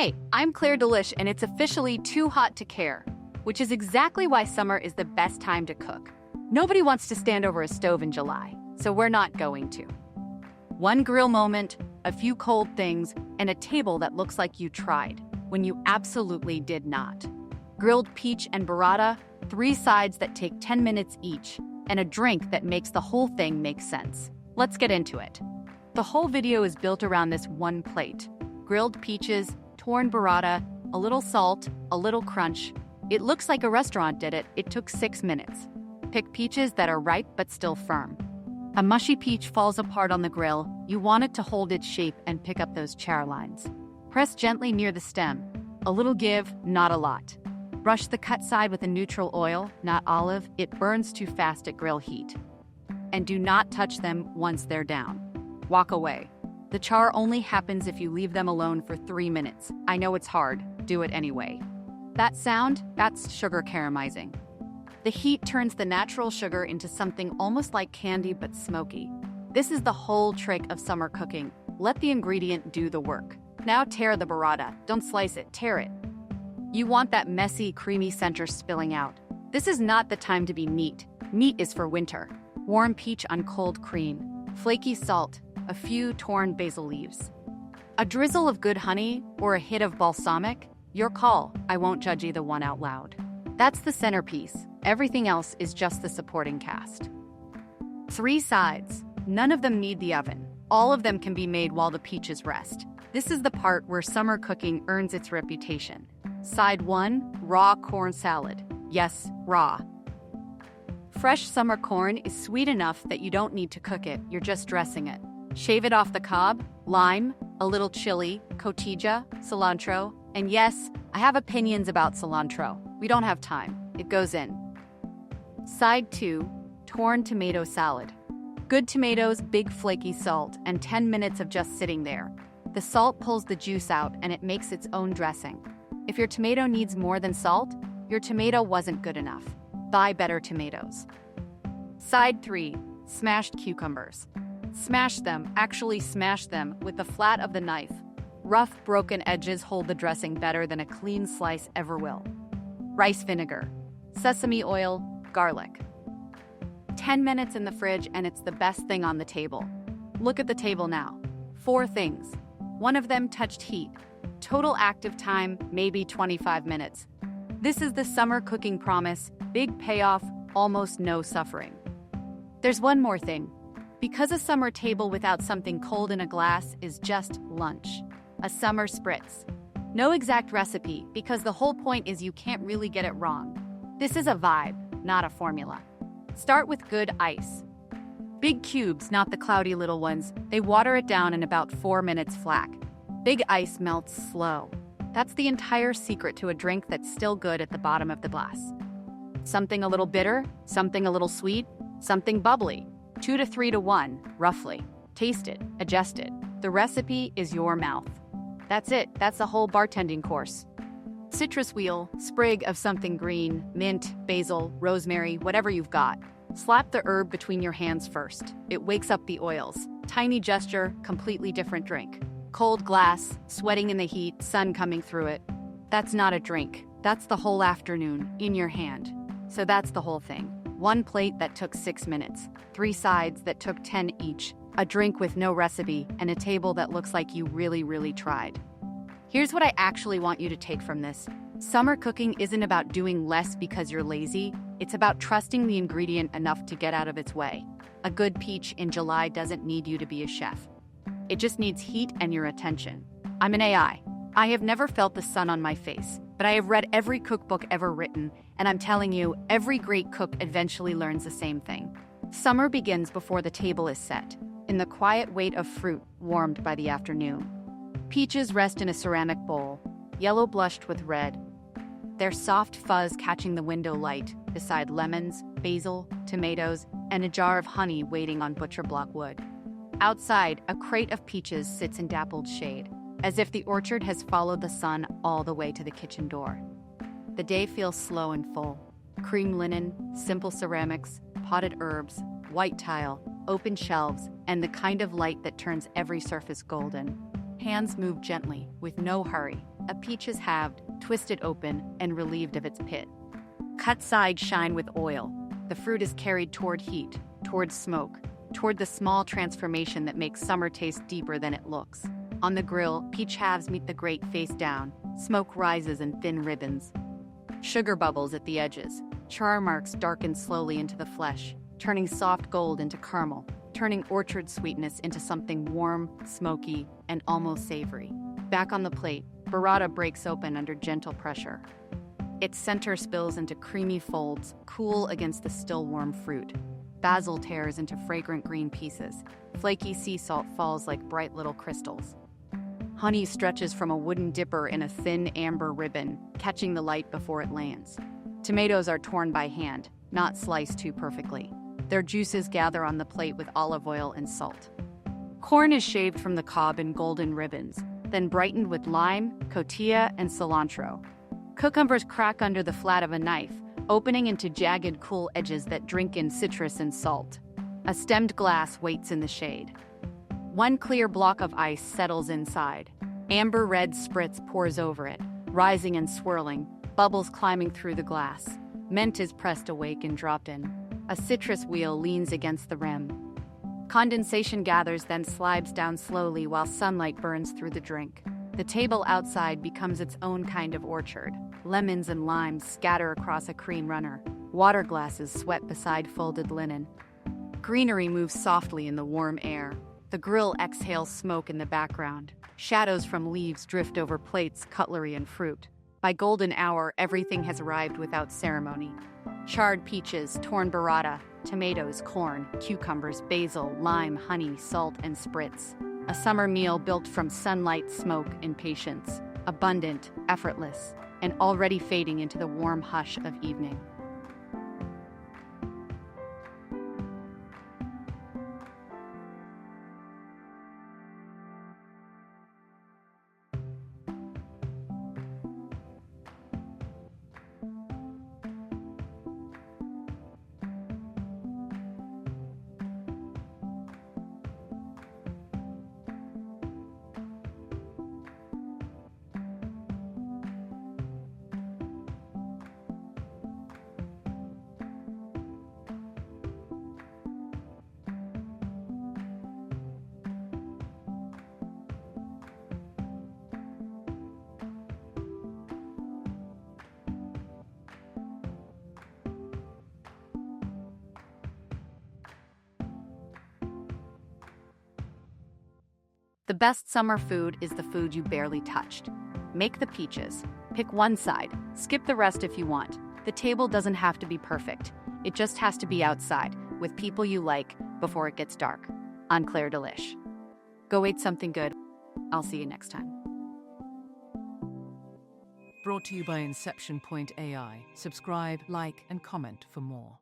Hey, I'm Claire Delish, and it's officially too hot to care, which is exactly why summer is the best time to cook. Nobody wants to stand over a stove in July, so we're not going to. One grill moment, a few cold things, and a table that looks like you tried, when you absolutely did not. Grilled peach and burrata, 3 sides that take 10 minutes each, and a drink that makes the whole thing make sense. Let's get into it. The whole video is built around this one plate. Grilled peaches, torn burrata, a little salt, a little crunch. It looks like a restaurant did it. It took 6 minutes. Pick peaches that are ripe but still firm. A mushy peach falls apart on the grill. You want it to hold its shape and pick up those char lines. Press gently near the stem. A little give, not a lot. Brush the cut side with a neutral oil, not olive. It burns too fast at grill heat. And do not touch them once they're down. Walk away. The char only happens if you leave them alone for 3 minutes. I know it's hard. Do it anyway. That sound, that's sugar caramelizing. The heat turns the natural sugar into something almost like candy but smoky. This is the whole trick of summer cooking. Let the ingredient do the work. Now tear the burrata. Don't slice it, tear it. You want that messy, creamy center spilling out. This is not the time to be neat. Meat is for winter. Warm peach on cold cream. Flaky salt. A few torn basil leaves. A drizzle of good honey or a hit of balsamic? Your call. I won't judge either one out loud. That's the centerpiece. Everything else is just the supporting cast. 3 sides. None of them need the oven. All of them can be made while the peaches rest. This is the part where summer cooking earns its reputation. Side 1, raw corn salad. Yes, raw. Fresh summer corn is sweet enough that you don't need to cook it, you're just dressing it. Shave it off the cob, lime, a little chili, cotija, cilantro, and yes, I have opinions about cilantro. We don't have time. It goes in. Side 2, torn tomato salad. Good tomatoes, big flaky salt, and 10 minutes of just sitting there. The salt pulls the juice out and it makes its own dressing. If your tomato needs more than salt, your tomato wasn't good enough. Buy better tomatoes. Side 3, smashed cucumbers. Smash them, actually smash them, with the flat of the knife. Rough, broken edges hold the dressing better than a clean slice ever will. Rice vinegar, sesame oil, garlic. 10 minutes in the fridge and it's the best thing on the table. Look at the table now. 4 things. One of them touched heat. Total active time, maybe 25 minutes. This is the summer cooking promise. Big payoff, almost no suffering. There's one more thing. Because a summer table without something cold in a glass is just lunch. A summer spritz. No exact recipe, because the whole point is you can't really get it wrong. This is a vibe, not a formula. Start with good ice. Big cubes, not the cloudy little ones. They water it down in about 4 minutes flat. Big ice melts slow. That's the entire secret to a drink that's still good at the bottom of the glass. Something a little bitter, something a little sweet, something bubbly. 2 to 3 to 1, roughly. Taste it, adjust it. The recipe is your mouth. That's it, that's the whole bartending course. Citrus wheel, sprig of something green, mint, basil, rosemary, whatever you've got. Slap the herb between your hands first. It wakes up the oils. Tiny gesture, completely different drink. Cold glass, sweating in the heat, sun coming through it. That's not a drink. That's the whole afternoon, in your hand. So that's the whole thing. 1 plate that took 6 minutes. 3 sides that took 10 each. A drink with no recipe, and a table that looks like you really tried. Here's what I actually want you to take from this. Summer cooking isn't about doing less because you're lazy. It's about trusting the ingredient enough to get out of its way. A good peach in July doesn't need you to be a chef. It just needs heat and your attention. I'm an AI. I have never felt the sun on my face, but I have read every cookbook ever written, and I'm telling you, every great cook eventually learns the same thing. Summer begins before the table is set, in the quiet weight of fruit warmed by the afternoon. Peaches rest in a ceramic bowl, yellow blushed with red, their soft fuzz catching the window light beside lemons, basil, tomatoes, and a jar of honey waiting on butcher block wood. Outside, a crate of peaches sits in dappled shade, as if the orchard has followed the sun all the way to the kitchen door. The day feels slow and full. Cream linen, simple ceramics, potted herbs, white tile, open shelves, and the kind of light that turns every surface golden. Hands move gently, with no hurry. A peach is halved, twisted open, and relieved of its pit. Cut sides shine with oil. The fruit is carried toward heat, toward smoke, toward the small transformation that makes summer taste deeper than it looks. On the grill, peach halves meet the grate face down. Smoke rises in thin ribbons. Sugar bubbles at the edges. Char marks darken slowly into the flesh, turning soft gold into caramel, turning orchard sweetness into something warm, smoky, and almost savory. Back on the plate, burrata breaks open under gentle pressure. Its center spills into creamy folds, cool against the still warm fruit. Basil tears into fragrant green pieces. Flaky sea salt falls like bright little crystals. Honey stretches from a wooden dipper in a thin amber ribbon, catching the light before it lands. Tomatoes are torn by hand, not sliced too perfectly. Their juices gather on the plate with olive oil and salt. Corn is shaved from the cob in golden ribbons, then brightened with lime, cotija, and cilantro. Cucumbers crack under the flat of a knife, opening into jagged, cool edges that drink in citrus and salt. A stemmed glass waits in the shade. One clear block of ice settles inside. Amber red spritz pours over it, rising and swirling, bubbles climbing through the glass. Mint is pressed awake and dropped in. A citrus wheel leans against the rim. Condensation gathers, then slides down slowly while sunlight burns through the drink. The table outside becomes its own kind of orchard. Lemons and limes scatter across a cream runner. Water glasses sweat beside folded linen. Greenery moves softly in the warm air. The grill exhales smoke in the background. Shadows from leaves drift over plates, cutlery, and fruit. By golden hour, everything has arrived without ceremony. Charred peaches, torn burrata, tomatoes, corn, cucumbers, basil, lime, honey, salt, and spritz. A summer meal built from sunlight, smoke, and patience. Abundant, effortless, and already fading into the warm hush of evening. The best summer food is the food you barely touched. Make the peaches. Pick one side. Skip the rest if you want. The table doesn't have to be perfect. It just has to be outside, with people you like, before it gets dark. On Claire Delish. Go eat something good. I'll see you next time. Brought to you by Inception Point AI. Subscribe, like, and comment for more.